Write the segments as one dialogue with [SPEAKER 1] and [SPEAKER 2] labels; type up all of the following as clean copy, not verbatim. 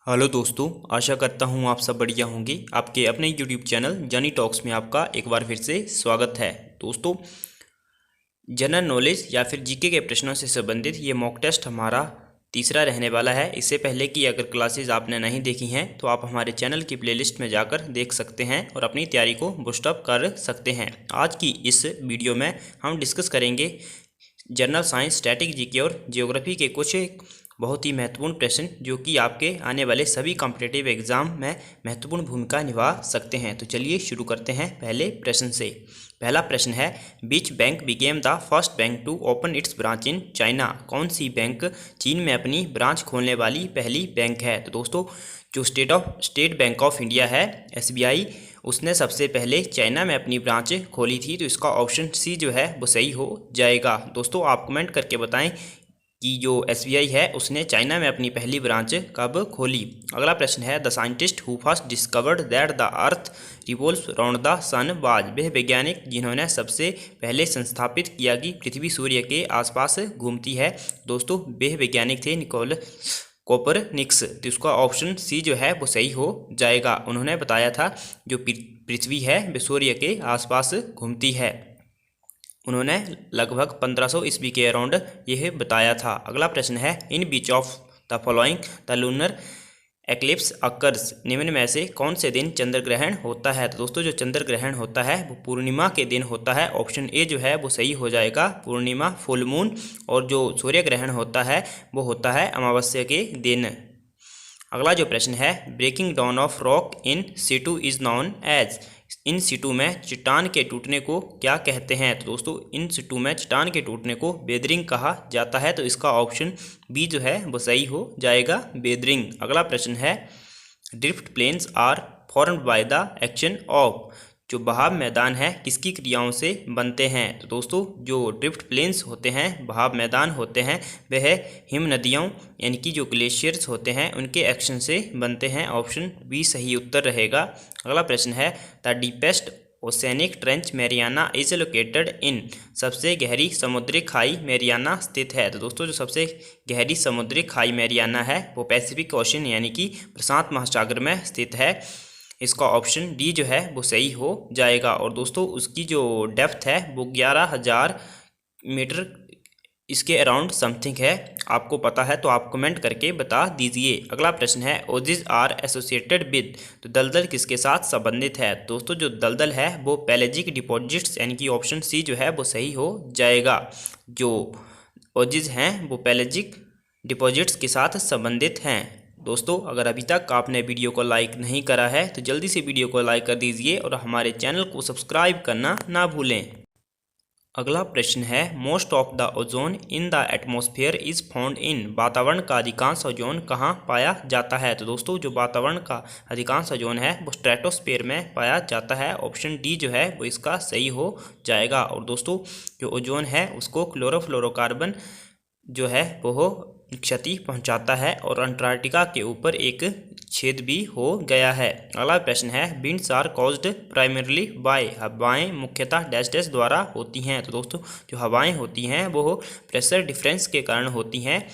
[SPEAKER 1] Hello दोस्तों, आशा करता हूँ आप सब बढ़िया होंगे। आपके अपने यूट्यूब चैनल जनी टॉक्स में आपका एक बार फिर से स्वागत है। दोस्तों, जनरल नॉलेज या फिर जीके के प्रश्नों से संबंधित ये मॉक टेस्ट हमारा तीसरा रहने वाला है। इससे पहले की अगर क्लासेस आपने नहीं देखी हैं तो आप हमारे चैनल की प्लेलिस्ट में जाकर देख सकते हैं और अपनी तैयारी को बूस्टअप कर सकते हैं। आज की इस वीडियो में हम डिस्कस करेंगे जनरल साइंस, स्टैटिक जीके और ज्योग्राफी के कुछ बहुत ही महत्वपूर्ण प्रश्न जो कि आपके आने वाले सभी कॉम्पिटिटिव एग्जाम में महत्वपूर्ण भूमिका निभा सकते हैं। तो चलिए शुरू करते हैं पहले प्रश्न से। पहला प्रश्न है, which bank became the first bank to open its branch in China. कौन सी बैंक चीन में अपनी ब्रांच खोलने वाली पहली बैंक है? तो दोस्तों, जो स्टेट बैंक ऑफ इंडिया है SBI, उसने सबसे पहले चाइना में अपनी ब्रांच खोली थी। तो इसका ऑप्शन सी जो है वो सही हो जाएगा। दोस्तों, आप कमेंट करके बताएं कि जो SBI है उसने चाइना में अपनी पहली ब्रांच कब खोली। अगला प्रश्न है, the scientist who first discovered that the earth revolves around the sun was. वह वैज्ञानिक जिन्होंने सबसे पहले संस्थापित किया कि पृथ्वी सूर्य के आसपास घूमती है। दोस्तों, वह वैज्ञानिक थे निकोलस कोपरनिकस। तो इसका ऑप्शन सी जो है वो सही हो जाएगा। उन्होंने बताया था जो पृथ्वी है वह सूर्य के आसपास घूमती है। उन्होंने लगभग 1500 ईस्वी के अराउंड यह बताया था। अगला प्रश्न है, in which of the following the lunar eclipse occurs. निम्न में से कौन से दिन चंद्र ग्रहण होता है? तो दोस्तों, जो चंद्र ग्रहण होता है वो पूर्णिमा के दिन होता है। ऑप्शन ए जो है वो सही हो जाएगा, पूर्णिमा, फुल मून। और जो सूर्य ग्रहण होता है वो होता है अमावस्या के दिन। अगला जो प्रश्न है, breaking down of rock in situ is known as. In situ में चट्टान के टूटने को क्या कहते हैं? तो दोस्तों, इन सिटू में चट्टान के टूटने को बेदरिंग कहा जाता है। तो इसका ऑप्शन बी जो है वो सही हो जाएगा, बेदरिंग। अगला प्रश्न है, drift plains are formed by the action of. जो बहाव मैदान है किसकी क्रियाओं से बनते हैं? तो दोस्तों, जो ड्रिफ्ट प्लेन्स होते हैं, बहाव मैदान होते हैं, वह हिम नदियों यानी कि जो ग्लेशियर्स होते हैं उनके एक्शन से बनते हैं। ऑप्शन बी सही उत्तर रहेगा। अगला प्रश्न है, the deepest oceanic trench Mariana is located in. सबसे गहरी समुद्री खाई मैरियाना स्थित है। तो दोस्तों, जो सबसे गहरी समुद्री खाई मैरियाना है वो पैसिफिक ओशन यानी कि प्रशांत महासागर में स्थित है। इसका ऑप्शन डी जो है वो सही हो जाएगा। और दोस्तों, उसकी जो डेप्थ है वो 11,000 मीटर इसके अराउंड समथिंग है। आपको पता है तो आप कमेंट करके बता दीजिए। अगला प्रश्न है, ओजिज आर एसोसिएटेड विद। तो दलदल किसके साथ संबंधित है? दोस्तों, जो दलदल है वो पेलेजिक डिपॉजिट्स यानी कि ऑप्शन सी जो है वो सही हो जाएगा। जो ओजिज हैं वो पेलेजिक डिपॉजिट्स के साथ संबंधित हैं। दोस्तों, अगर अभी तक आपने वीडियो को लाइक नहीं करा है तो जल्दी से वीडियो को लाइक कर दीजिए और हमारे चैनल को सब्सक्राइब करना ना भूलें। अगला प्रश्न है, most of the ozone in the atmosphere is found in. वातावरण का अधिकांश ओजोन कहाँ पाया जाता है? तो दोस्तों, जो वातावरण का अधिकांश ओजोन है वो स्ट्रेटोस्फेयर में पाया जाता है। ऑप्शन डी जो है वो इसका सही हो जाएगा। और दोस्तों, जो ओजोन है उसको क्लोरोफ्लोरोकार्बन जो है वो क्षति पहुंचाता है और अंटार्कटिका के ऊपर एक छेद भी हो गया है। अगला प्रश्न है, winds are caused primarily by. हवाएं मुख्यतः डैश डैश द्वारा होती हैं। तो दोस्तों, जो हवाएं होती हैं वो प्रेशर डिफरेंस के कारण होती हैं।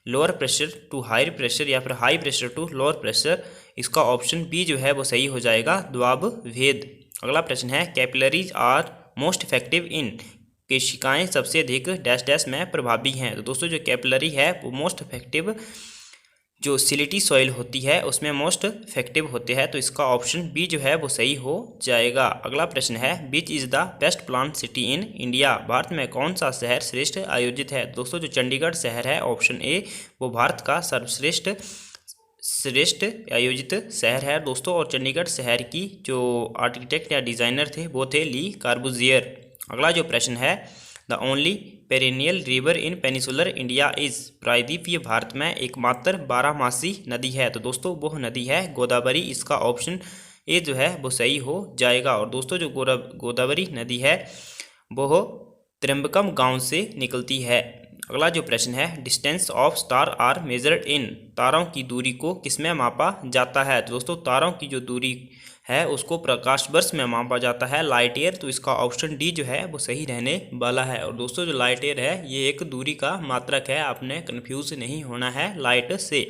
[SPEAKER 1] Lower pressure to high pressure या फिर high pressure to lower pressure. इसका ऑप्शन बी जो है वो सही हो जाएगा, दबाव भेद। अगला प्रश्न है, capillaries are most effective in. केशिकाएं सबसे अधिक डैश डैश में प्रभावी हैं। तो दोस्तों, जो कैपिलरी है वो मोस्ट इफेक्टिव जो सिलिटी सॉइल होती है उसमें मोस्ट इफेक्टिव होते हैं। तो इसका ऑप्शन बी जो है वो सही हो जाएगा। अगला प्रश्न है, which is the best plant city in India. Bharat में कौन सा शहर श्रेष्ठ आयोजित है? दोस्तों, जो चंडीगढ़ शहर है, ऑप्शन ए वो भारत का श्रेष्ठ आयोजित शहर है। दोस्तों, और चंडीगढ़ शहर की जो आर्किटेक्ट या डिज़ाइनर थे वो थे ली कार्बूजियर। अगला जो प्रश्न है, the only perennial river in peninsular India is. प्रायद्वीपीय भारत में एकमात्र बारहमासी नदी है। तो दोस्तों, वह नदी है गोदावरी। इसका ऑप्शन ए जो है वो सही हो जाएगा। और दोस्तों, जो गोदावरी नदी है वह त्रिम्बकम गांव से निकलती है। अगला जो प्रश्न है, distance of star are measured in. तारों की दूरी को किसमें मापा जाता है? तो दोस्तों, तारों की जो दूरी है उसको प्रकाश वर्ष में मापा जाता है, लाइट ईयर। तो इसका ऑप्शन डी जो है वो सही रहने वाला है। और दोस्तों, जो लाइट ईयर है ये एक दूरी का मात्रक है, आपने कन्फ्यूज नहीं होना है लाइट से।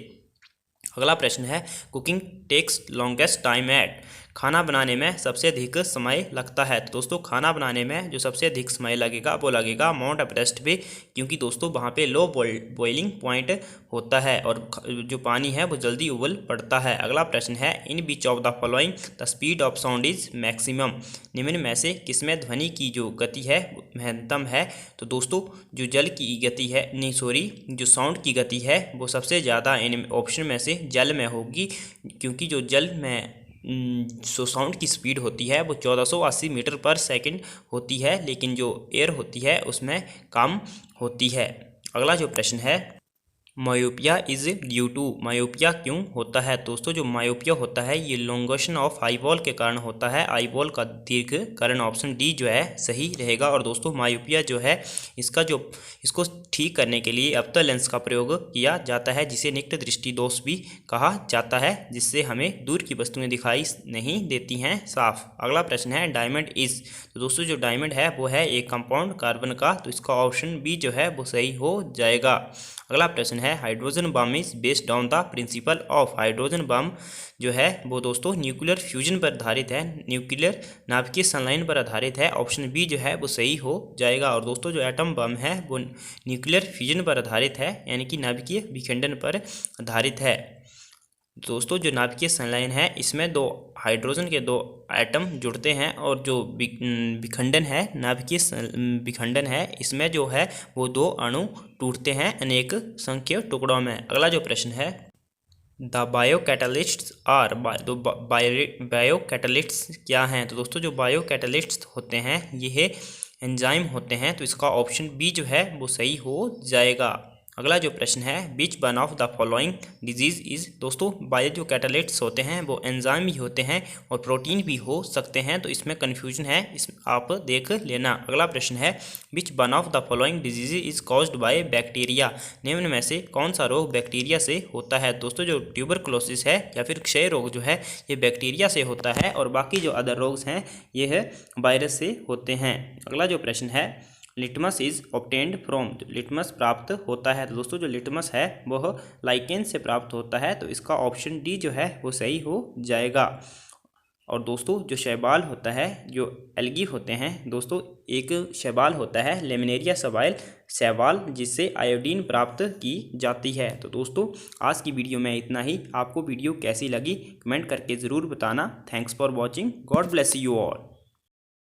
[SPEAKER 1] अगला प्रश्न है, cooking takes longest time at. खाना बनाने में सबसे अधिक समय लगता है। तो दोस्तों खाना बनाने में जो सबसे अधिक समय लगेगा वो लगेगा माउंट एवरेस्ट पे, क्योंकि दोस्तों वहाँ पे लो बॉइलिंग पॉइंट होता है और जो पानी है वो जल्दी उबल पड़ता है। अगला प्रश्न है, in which of the following the speed of sound is maximum. निम्न में से किसमें ध्वनि की जो गति है महत्तम है। तो दोस्तों जो जल की गति है, नहीं सॉरी, जो साउंड की गति है वो सबसे ज़्यादा इन ऑप्शन में से जल में होगी, क्योंकि जो जल में जो साउंड की स्पीड होती है वो 1480 मीटर पर सेकंड होती है, लेकिन जो एयर होती है उसमें कम होती है। अगला जो प्रश्न है, myopia is due to. Myopia क्यों होता है। दोस्तों जो मायोपिया होता है ये लोंगेशन ऑफ आईबॉल के कारण होता है, आईबॉल का दीर्घकरण। ऑप्शन डी जो है सही रहेगा। और दोस्तों मायोपिया जो है इसको ठीक करने के लिए अवतल लेंस का प्रयोग किया जाता है, जिसे निकट दृष्टि दोष भी कहा जाता है, जिससे हमें दूर की वस्तुएं दिखाई नहीं देती हैं साफ। अगला प्रश्न है, डायमंड इज। तो दोस्तों जो डायमंड है वो है एक कंपाउंड कार्बन का, तो इसका ऑप्शन बी जो है वो सही हो जाएगा। अगला प्रश्न है, hydrogen bomb is based on the principle of. Hydrogen bomb जो है वो दोस्तों न्यूक्लियर फ्यूजन पर आधारित है, न्यूक्लियर नाभिकीय संलयन पर आधारित है। ऑप्शन बी जो है वो सही हो जाएगा। और दोस्तों जो एटम बम है वो न्यूक्लियर फ्यूजन पर आधारित है, यानी कि नाभिकीय विखंडन पर आधारित है। दोस्तों जो नाभिकीय संलयन है इसमें दो हाइड्रोजन के दो एटम जुड़ते हैं, और जो विखंडन है, नाभिकीय विखंडन है, इसमें जो है वो दो अणु टूटते हैं अनेक संख्य टुकड़ों में। अगला जो प्रश्न है, द बायोकैटलिस्ट्स आर। बायोकैटलिस्ट्स क्या हैं। तो दोस्तों जो बायोकैटलिस्ट्स होते हैं ये एंजाइम होते हैं, तो इसका ऑप्शन बी जो है वो सही हो जाएगा। अगला जो प्रश्न है, which one of the following disease is. दोस्तों बायो जो कैटालिस्ट्स होते हैं वो एंजाइम भी होते हैं और प्रोटीन भी हो सकते हैं, तो इसमें कन्फ्यूजन है, आप देख लेना। अगला प्रश्न है, which one of the following disease is caused by bacteria. निम्न में से कौन सा रोग बैक्टीरिया से होता है। दोस्तों जो ट्यूबरकुलोसिस है या फिर क्षय रोग जो है ये बैक्टीरिया से होता है, और बाकी जो अदर रोग्स हैं ये है वायरस से होते हैं। अगला जो प्रश्न है, litmus is obtained from. Litmus प्राप्त होता है। तो दोस्तों जो लिटमस है वह लाइकेन से प्राप्त होता है, तो इसका ऑप्शन डी जो है वो सही हो जाएगा। और दोस्तों जो शैवाल होता है, जो एल्गी होते हैं, दोस्तों एक शैवाल होता है लेमिनेरिया शैवाल, जिससे आयोडीन प्राप्त की जाती है। तो दोस्तों आज की वीडियो में इतना ही। आपको वीडियो कैसी लगी कमेंट करके ज़रूर बताना। Thanks for watching. God bless you all.